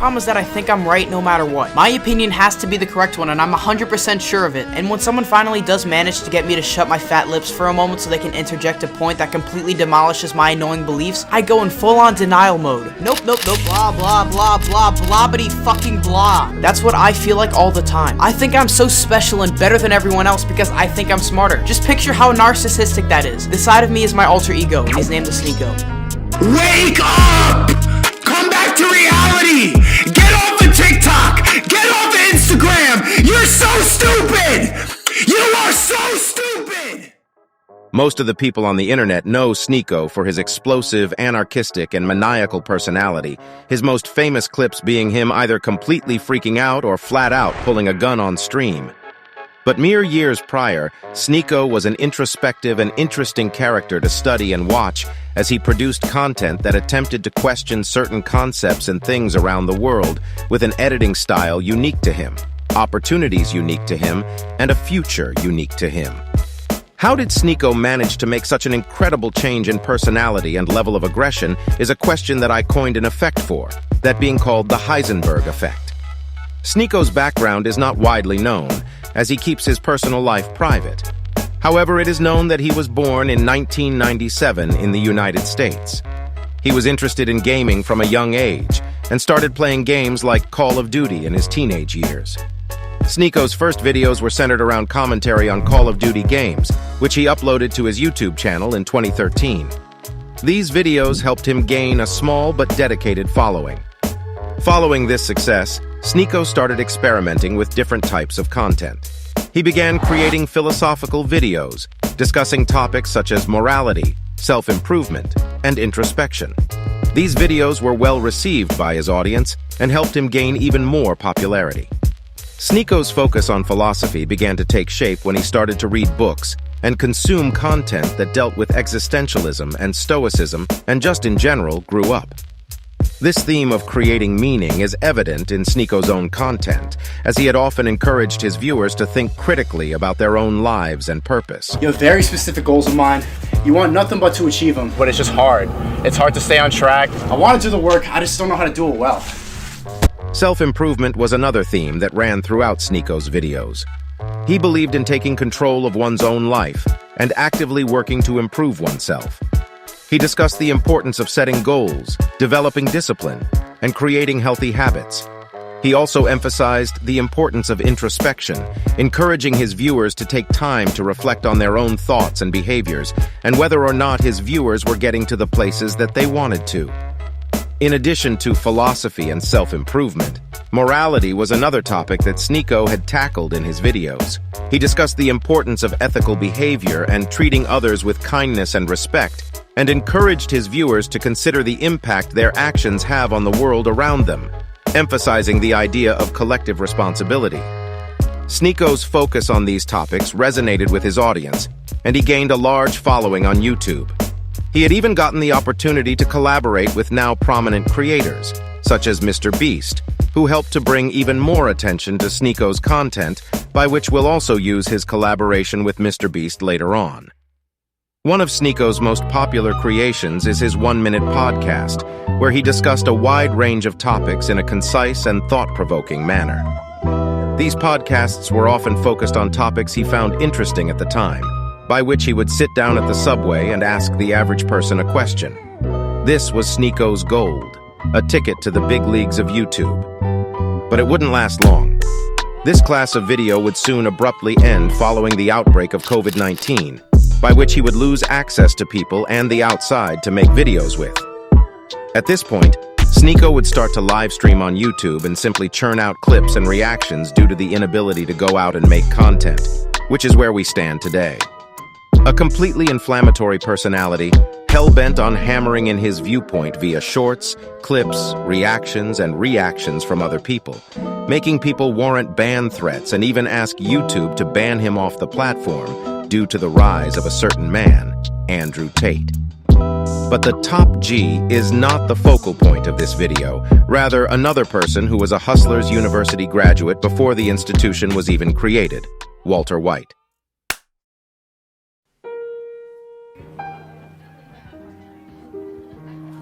Problem is that I think I'm right no matter what. My opinion has to be the correct one, and I'm 100% sure of it. And when someone finally does manage to get me to shut my fat lips for a moment so they can interject a point that completely demolishes my annoying beliefs, I go in full-on denial mode. Nope, blah, blah, blah, blah, blobbity fucking blah. That's what I feel like all the time. I think I'm so special and better than everyone else because I think I'm smarter. Just picture how narcissistic that is. This side of me is my alter ego, and he's named the Sneako. Wake up! Come back to reality! Get off the TikTok! Get off the Instagram! You're so stupid! You are so stupid! Most of the people on the internet know Sneako for his explosive, anarchistic, and maniacal personality, his most famous clips being him either completely freaking out or flat out pulling a gun on stream. But mere years prior, Sneako was an introspective and interesting character to study and watch as he produced content that attempted to question certain concepts and things around the world with an editing style unique to him, opportunities unique to him, and a future unique to him. How did Sneako manage to make such an incredible change in personality and level of aggression is a question that I coined an effect for, that being called the Heisenberg Effect. Sneako's background is not widely known, as he keeps his personal life private. However, it is known that he was born in 1997 in the United States. He was interested in gaming from a young age and started playing games like Call of Duty in his teenage years. Sneako's first videos were centered around commentary on Call of Duty games, which he uploaded to his YouTube channel in 2013. These videos helped him gain a small but dedicated following. Following this success, Sneako started experimenting with different types of content. He began creating philosophical videos, discussing topics such as morality, self-improvement, and introspection. These videos were well received by his audience and helped him gain even more popularity. Sneako's focus on philosophy began to take shape when he started to read books and consume content that dealt with existentialism and stoicism and just in general grew up. This theme of creating meaning is evident in Sneako's own content, as he had often encouraged his viewers to think critically about their own lives and purpose. You have very specific goals in mind. You want nothing but to achieve them. But it's just hard. It's hard to stay on track. I want to do the work, I just don't know how to do it well. Self-improvement was another theme that ran throughout Sneako's videos. He believed in taking control of one's own life and actively working to improve oneself. He discussed the importance of setting goals, developing discipline, and creating healthy habits. He also emphasized the importance of introspection, encouraging his viewers to take time to reflect on their own thoughts and behaviors, and whether or not his viewers were getting to the places that they wanted to. In addition to philosophy and self-improvement, morality was another topic that Sneako had tackled in his videos. He discussed the importance of ethical behavior and treating others with kindness and respect, and encouraged his viewers to consider the impact their actions have on the world around them, emphasizing the idea of collective responsibility. Sneako's focus on these topics resonated with his audience, and he gained a large following on YouTube. He had even gotten the opportunity to collaborate with now prominent creators, such as Mr. Beast, who helped to bring even more attention to Sneako's content, by which we'll also use his collaboration with Mr. Beast later on. One of Sneako's most popular creations is his 1-minute podcast, where he discussed a wide range of topics in a concise and thought-provoking manner. These podcasts were often focused on topics he found interesting at the time, by which he would sit down at the subway and ask the average person a question. This was Sneako's gold, a ticket to the big leagues of YouTube. But it wouldn't last long. This class of video would soon abruptly end following the outbreak of COVID-19, by which he would lose access to people and the outside to make videos with. At this point, Sneako would start to live stream on YouTube and simply churn out clips and reactions due to the inability to go out and make content, which is where we stand today. A completely inflammatory personality, hell-bent on hammering in his viewpoint via shorts, clips, reactions, and reactions from other people, making people warrant ban threats and even ask YouTube to ban him off the platform due to the rise of a certain man, Andrew Tate. But the top G is not the focal point of this video, rather another person who was a Hustlers University graduate before the institution was even created, Walter White.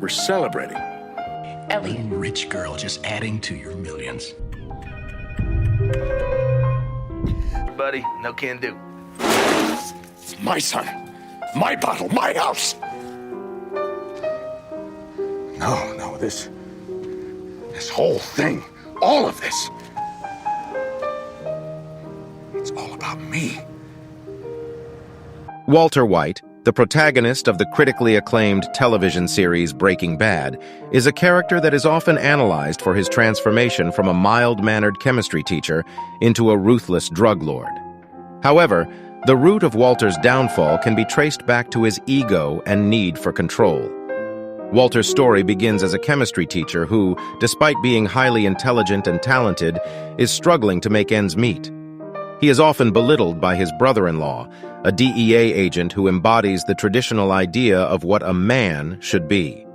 We're celebrating. Elliot. Rich girl just adding to your millions. Buddy, no can do. My son, my bottle, my house. No, this whole thing, all of this, it's all about me. Walter White, the protagonist of the critically acclaimed television series Breaking Bad, is a character that is often analyzed for his transformation from a mild-mannered chemistry teacher into a ruthless drug lord. However, the root of Walter's downfall can be traced back to his ego and need for control. Walter's story begins as a chemistry teacher who, despite being highly intelligent and talented, is struggling to make ends meet. He is often belittled by his brother-in-law, a DEA agent who embodies the traditional idea of what a man should be.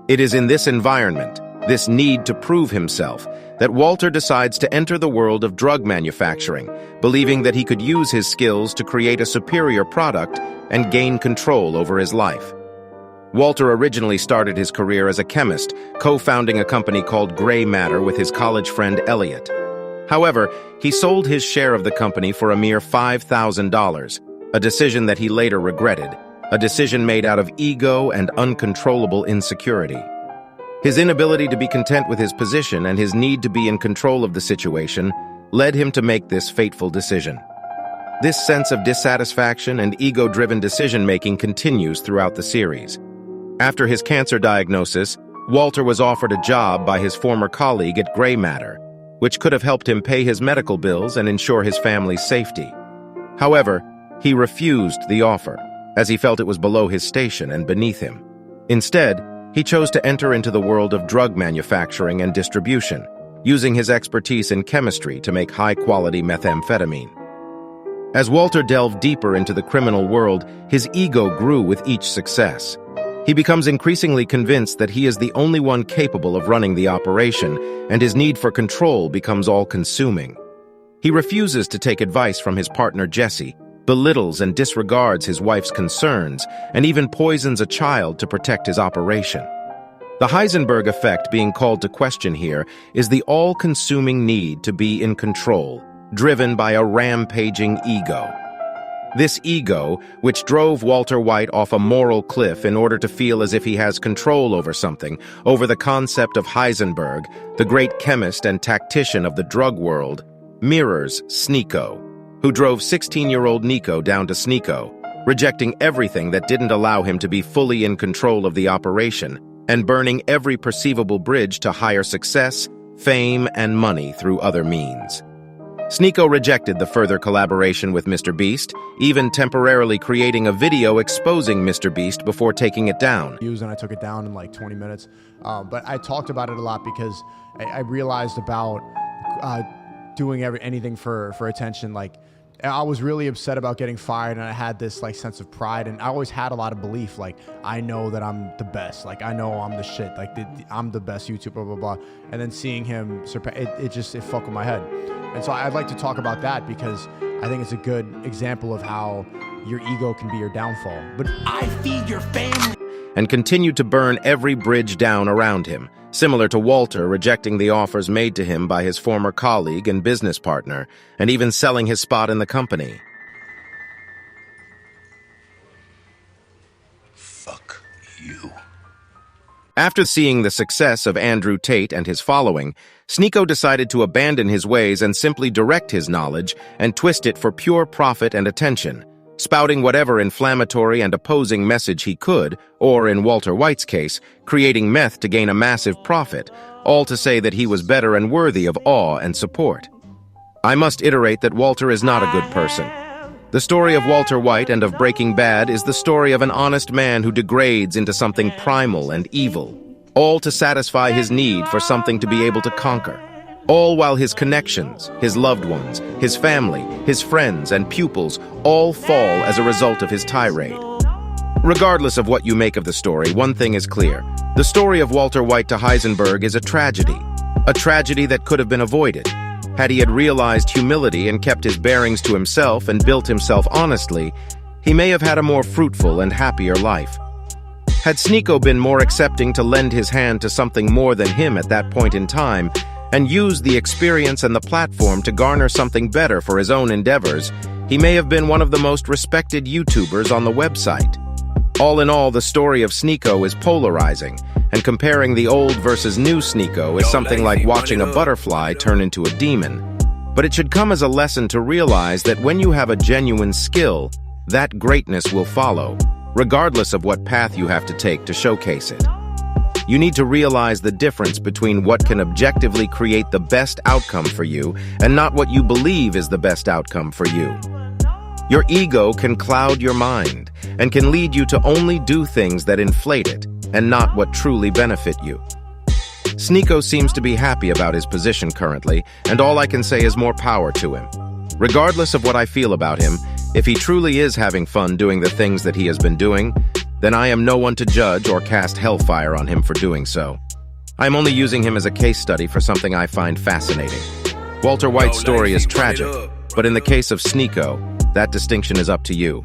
It is in this environment, this need to prove himself, that Walter decides to enter the world of drug manufacturing, believing that he could use his skills to create a superior product and gain control over his life. Walter originally started his career as a chemist, co-founding a company called Gray Matter with his college friend Elliot. However, he sold his share of the company for a mere $5,000, a decision that he later regretted, a decision made out of ego and uncontrollable insecurity. His inability to be content with his position and his need to be in control of the situation led him to make this fateful decision. This sense of dissatisfaction and ego-driven decision-making continues throughout the series. After his cancer diagnosis, Walter was offered a job by his former colleague at Gray Matter, which could have helped him pay his medical bills and ensure his family's safety. However, he refused the offer, as he felt it was below his station and beneath him. Instead, he chose to enter into the world of drug manufacturing and distribution, using his expertise in chemistry to make high-quality methamphetamine. As Walter delved deeper into the criminal world, his ego grew with each success. He becomes increasingly convinced that he is the only one capable of running the operation, and his need for control becomes all-consuming. He refuses to take advice from his partner Jesse, belittles and disregards his wife's concerns, and even poisons a child to protect his operation. The Heisenberg Effect being called to question here is the all-consuming need to be in control, driven by a rampaging ego. This ego, which drove Walter White off a moral cliff in order to feel as if he has control over something, over the concept of Heisenberg, the great chemist and tactician of the drug world, mirrors Sneako, who drove 16-year-old Nico down to Sneako, rejecting everything that didn't allow him to be fully in control of the operation, and burning every perceivable bridge to higher success, fame, and money through other means. Sneako rejected the further collaboration with Mr. Beast, even temporarily creating a video exposing Mr. Beast before taking it down. And I took it down in like 20 minutes. But I talked about it a lot because I realized about doing anything for attention. Like, I was really upset about getting fired, and I had this like sense of pride, and I always had a lot of belief. Like, I know that I'm the best. Like, I know I'm the shit. Like, I'm the best YouTuber, blah, blah, blah. And then seeing him surpass, it fucked with my head. And so I'd like to talk about that because I think it's a good example of how your ego can be your downfall. But I feed your family. And continued to burn every bridge down around him, similar to Walter rejecting the offers made to him by his former colleague and business partner, and even selling his spot in the company. Fuck you. After seeing the success of Andrew Tate and his following, Sneako decided to abandon his ways and simply direct his knowledge and twist it for pure profit and attention, spouting whatever inflammatory and opposing message he could, or in Walter White's case, creating meth to gain a massive profit, all to say that he was better and worthy of awe and support. I must iterate that Walter is not a good person. The story of Walter White and of Breaking Bad is the story of an honest man who degrades into something primal and evil, all to satisfy his need for something to be able to conquer, all while his connections, his loved ones, his family, his friends, and pupils all fall as a result of his tirade. Regardless of what you make of the story, one thing is clear. The story of Walter White to Heisenberg is a tragedy that could have been avoided. Had he had realized humility and kept his bearings to himself and built himself honestly, he may have had a more fruitful and happier life. Had Sneako been more accepting to lend his hand to something more than him at that point in time, and use the experience and the platform to garner something better for his own endeavors, he may have been one of the most respected YouTubers on the website. All in all, the story of Sneako is polarizing, and comparing the old versus new Sneako is something like watching a butterfly turn into a demon. But it should come as a lesson to realize that when you have a genuine skill, that greatness will follow, regardless of what path you have to take to showcase it. You need to realize the difference between what can objectively create the best outcome for you and not what you believe is the best outcome for you. Your ego can cloud your mind and can lead you to only do things that inflate it and not what truly benefit you. Sneako seems to be happy about his position currently, and all I can say is more power to him. Regardless of what I feel about him, if he truly is having fun doing the things that he has been doing, then I am no one to judge or cast hellfire on him for doing so. I'm only using him as a case study for something I find fascinating. Walter White's story is tragic, but in the case of Sneako, that distinction is up to you.